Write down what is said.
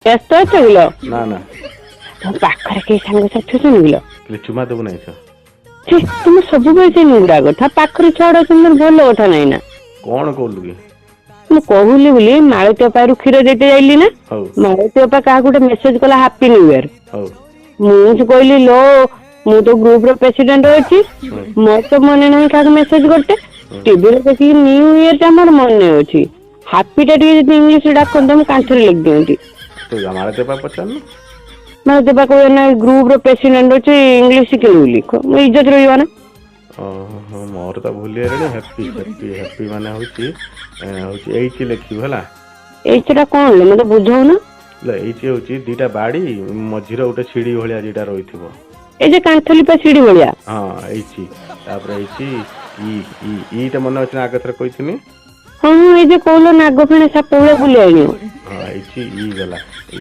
ବ୍ୟସ୍ତ ଅଛ କିଲୋ? ନା ନା ତମ ପାଖରେ କେହି ସାଙ୍ଗସାଥି ଅଛନ୍ତି କିଲୋ? ଚୁମା ଦେବୁ ନାହିଁ ଛ ତୁମେ ସବୁବେଳେ ସେ ନିଗୁଡା କଥା ପାଖରେ ଛୁଆଟା ସୁନ୍ଦର ଭଲ କଥା ନାହିଁ ନା। କଣ କହୁଲୁ କି? ମୁଁ କହୁଲି ବୋଲି ମାଳତୀ ଅପାରୁ କ୍ଷୀର ଦେଇତେ ଯାଇଲି ନା। ହଉ ମାଳତୀ ଅପା କାହାକୁ ଗୋଟେ ମେସେଜ କଲା ହାପି ନ୍ୟୁ ଇୟର। ହଉ ମୁଁ କହିଲି ଲୋ ମୁଁ ତ ଗ୍ରୁପ ର ପ୍ରେସିଡେଣ୍ଟ ଅଛି, ମୋର ତ ମନେ ନାହିଁ କାହାକୁ ମେସେଜ କରିତେ। ଟିଭିରେ ଦେଖିକି ନ୍ୟୁ ଇୟର ଟା ମୋର ମନେ ଅଛି। ହାପି ଟା ଟିକେ ଯଦି ଇଂଲିଶ ଡାକନ୍ତେ ମୁଁ କାନ୍ଥରେ ଲେଖି ଦିଅନ୍ତି। ତୁ ମାଳତୀ ଅପା ପଚାରୁନୁ। ମାଳତୀ ଅପା କହିବେ ନା ଗ୍ରୁପ ର ପ୍ରେସିଡେଣ୍ଟ ଅଛି ଇଂଲିଶ ଶିଖିନି ବୋଲି ଇଜ୍ଜତ ରହିବ ନା। ଓହୋ ମୋର ତ ଭୁଲି ଗଲିଣି। ହାପି ହାପି ହାପି ମାନେ ହଉଛି ଏଇଚ ଲେଖିବୁ ହେଲା। ଏଇଟା କଣ ଲୋ ମତେ ବୁଝଉନ। ଏଇଚ ହଉଛି ଦିଟା ବାଡି ମଝିରେ ଗୋଟେ ସିଢି ଭଳିଆ ଦିଟା ରହିଥିବ। ଏଇ ଯେ କାନ୍ଥ ଲିପା ସିଢି ଭଳିଆ। ହଁ ଏଇଚି ତାପରେ ହେଇଛି ଇଟା ମନେ ଅଛି ନା ଆଗ ଥର କହିଥିଲି। ହଁ ଏଇ ଯେ କହୁଲ ନାଗ ଫେଣା ସାପ ଭଳିଆ ବୁଲି ଆଣିବ। ହଁ ହେଇଛି ଇ ଗଲା।